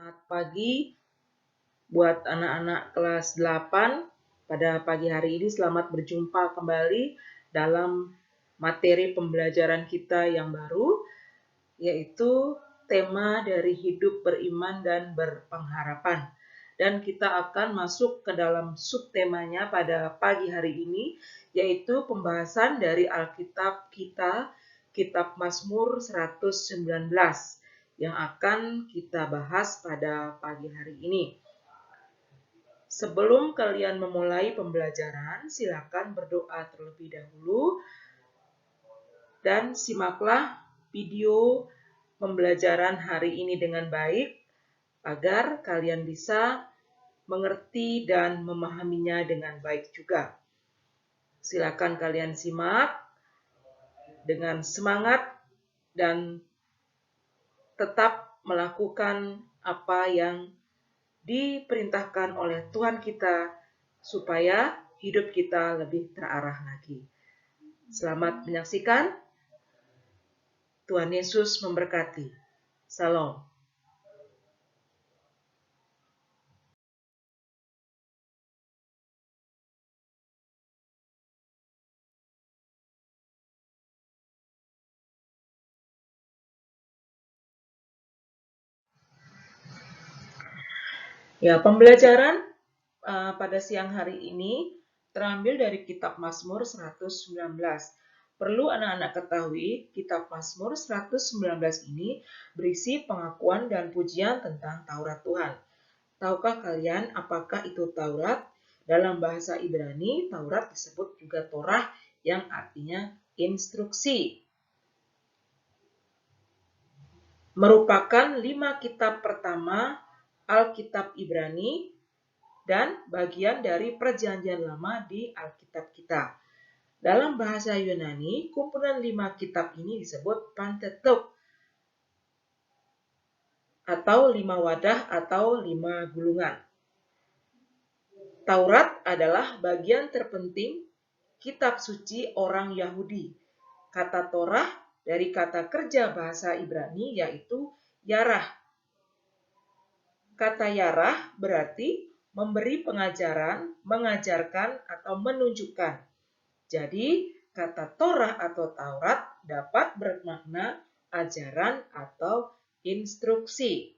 Selamat pagi buat anak-anak kelas 8. Pada pagi hari ini selamat berjumpa kembali dalam materi pembelajaran kita yang baru, yaitu tema dari hidup beriman dan berpengharapan. Dan kita akan masuk ke dalam subtemanya pada pagi hari ini, yaitu pembahasan dari Alkitab kita, Kitab Mazmur 119. Yang akan kita bahas pada pagi hari ini. Sebelum kalian memulai pembelajaran, silakan berdoa terlebih dahulu dan simaklah video pembelajaran hari ini dengan baik agar kalian bisa mengerti dan memahaminya dengan baik juga. Silakan kalian simak dengan semangat dan tetap melakukan apa yang diperintahkan oleh Tuhan kita supaya hidup kita lebih terarah lagi. Selamat menyaksikan. Tuhan Yesus memberkati. Salam. Ya, pembelajaran pada siang hari ini terambil dari Kitab Mazmur 119. Perlu anak-anak ketahui, Kitab Mazmur 119 ini berisi pengakuan dan pujian tentang Taurat Tuhan. Tahukah kalian apakah itu Taurat? Dalam bahasa Ibrani, Taurat disebut juga Torah yang artinya instruksi. Merupakan 5 kitab pertama Alkitab Ibrani dan bagian dari Perjanjian Lama di Alkitab kita. Dalam bahasa Yunani, kumpulan 5 kitab ini disebut Pentateuch atau 5 wadah atau 5 gulungan. Taurat adalah bagian terpenting kitab suci orang Yahudi. Kata Torah dari kata kerja bahasa Ibrani yaitu yarah. Kata yarah berarti memberi pengajaran, mengajarkan, atau menunjukkan. Jadi, kata Torah atau Taurat dapat bermakna ajaran atau instruksi.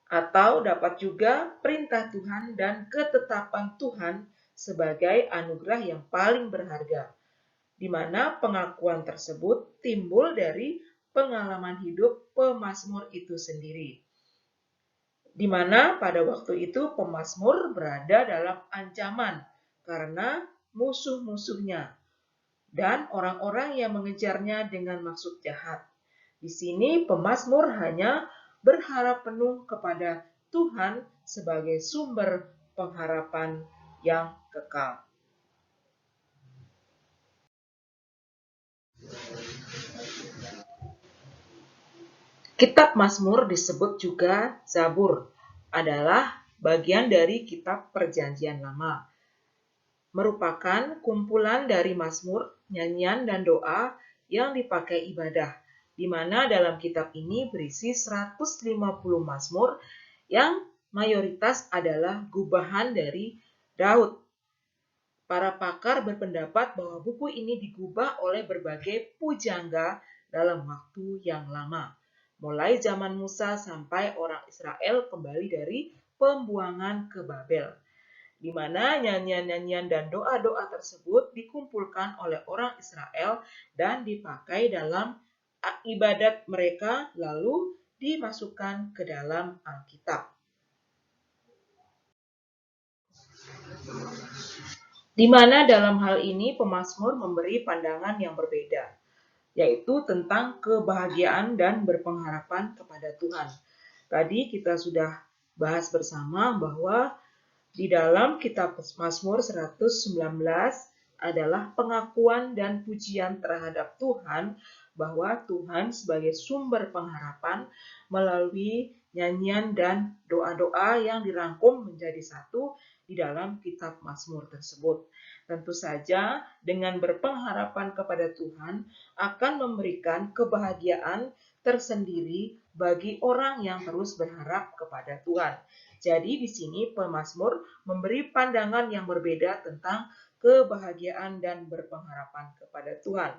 Atau dapat juga perintah Tuhan dan ketetapan Tuhan sebagai anugerah yang paling berharga, di mana pengakuan tersebut timbul dari pengalaman hidup pemazmur itu sendiri. Di mana pada waktu itu pemazmur berada dalam ancaman karena musuh-musuhnya dan orang-orang yang mengejarnya dengan maksud jahat. Di sini pemazmur hanya berharap penuh kepada Tuhan sebagai sumber pengharapan yang kekal. Kitab Mazmur disebut juga Zabur, adalah bagian dari Kitab Perjanjian Lama. Merupakan kumpulan dari mazmur, nyanyian, dan doa yang dipakai ibadah, di mana dalam kitab ini berisi 150 mazmur yang mayoritas adalah gubahan dari Daud. Para pakar berpendapat bahwa buku ini digubah oleh berbagai pujangga dalam waktu yang lama, mulai zaman Musa sampai orang Israel kembali dari pembuangan ke Babel, di mana nyanyian-nyanyian dan doa-doa tersebut dikumpulkan oleh orang Israel dan dipakai dalam ibadat mereka lalu dimasukkan ke dalam Alkitab. Di mana dalam hal ini pemazmur memberi pandangan yang berbeda, yaitu tentang kebahagiaan dan berpengharapan kepada Tuhan. Tadi kita sudah bahas bersama bahwa di dalam kitab Mazmur 119 adalah pengakuan dan pujian terhadap Tuhan bahwa Tuhan sebagai sumber pengharapan melalui nyanyian dan doa-doa yang dirangkum menjadi satu di dalam kitab Mazmur tersebut. Tentu saja dengan berpengharapan kepada Tuhan akan memberikan kebahagiaan tersendiri bagi orang yang terus berharap kepada Tuhan. Jadi di sini pemazmur memberi pandangan yang berbeda tentang kebahagiaan dan berpengharapan kepada Tuhan.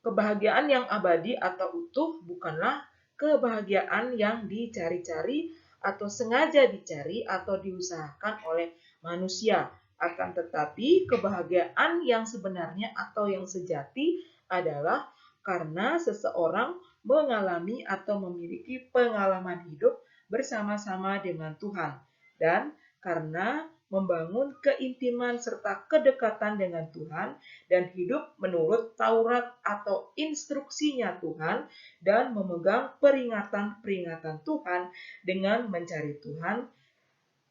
Kebahagiaan yang abadi atau utuh bukanlah kebahagiaan yang dicari-cari atau sengaja dicari atau diusahakan oleh manusia. Akan tetapi kebahagiaan yang sebenarnya atau yang sejati adalah karena seseorang mengalami atau memiliki pengalaman hidup bersama-sama dengan Tuhan, dan karena membangun keintiman serta kedekatan dengan Tuhan dan hidup menurut Taurat atau instruksinya Tuhan dan memegang peringatan-peringatan Tuhan dengan mencari Tuhan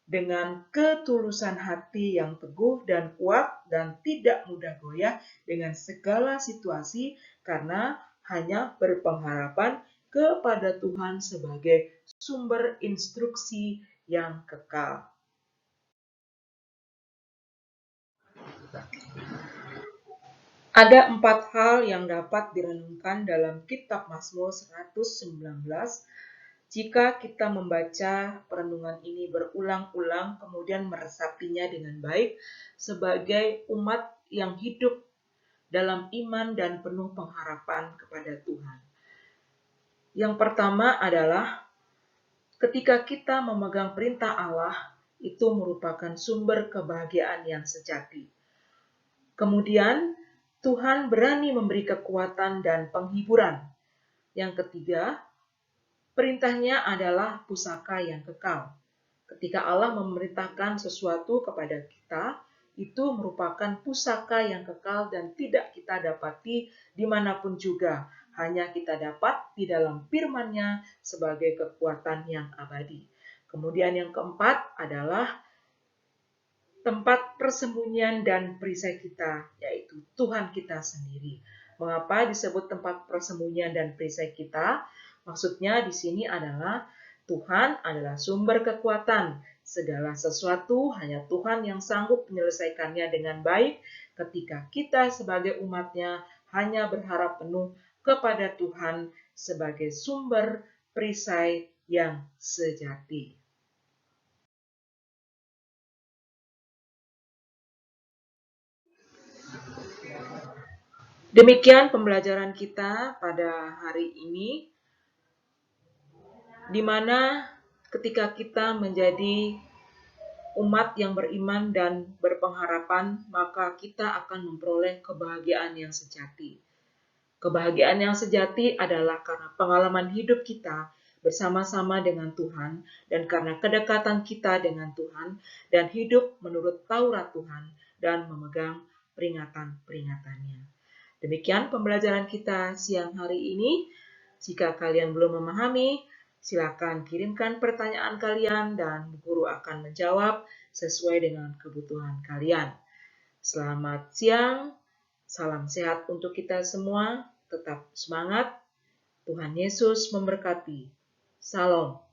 dengan ketulusan hati yang teguh dan kuat dan tidak mudah goyah dengan segala situasi karena hanya berpengharapan kepada Tuhan sebagai sumber instruksi yang kekal. Ada 4 hal yang dapat direnungkan dalam kitab Mazmur 119 jika kita membaca perenungan ini berulang-ulang kemudian meresapinya dengan baik sebagai umat yang hidup dalam iman dan penuh pengharapan kepada Tuhan. Yang pertama adalah ketika kita memegang perintah Allah, itu merupakan sumber kebahagiaan yang sejati. Kemudian, Tuhan berani memberi kekuatan dan penghiburan. Yang ketiga, perintahnya adalah pusaka yang kekal. Ketika Allah memerintahkan sesuatu kepada kita, itu merupakan pusaka yang kekal dan tidak kita dapati dimanapun juga. Hanya kita dapat di dalam firman-Nya sebagai kekuatan yang abadi. Kemudian yang keempat adalah tempat persembunyian dan perisai kita, yaitu Tuhan kita sendiri. Mengapa disebut tempat persembunyian dan perisai kita? Maksudnya di sini adalah Tuhan adalah sumber kekuatan. Segala sesuatu hanya Tuhan yang sanggup menyelesaikannya dengan baik ketika kita sebagai umat-Nya hanya berharap penuh kepada Tuhan sebagai sumber perisai yang sejati. Demikian pembelajaran kita pada hari ini, di mana ketika kita menjadi umat yang beriman dan berpengharapan, maka kita akan memperoleh kebahagiaan yang sejati. Kebahagiaan yang sejati adalah karena pengalaman hidup kita bersama-sama dengan Tuhan dan karena kedekatan kita dengan Tuhan dan hidup menurut Taurat Tuhan dan memegang peringatan-peringatannya. Demikian pembelajaran kita siang hari ini. Jika kalian belum memahami, silakan kirimkan pertanyaan kalian dan guru akan menjawab sesuai dengan kebutuhan kalian. Selamat siang, salam sehat untuk kita semua, tetap semangat, Tuhan Yesus memberkati. Salam.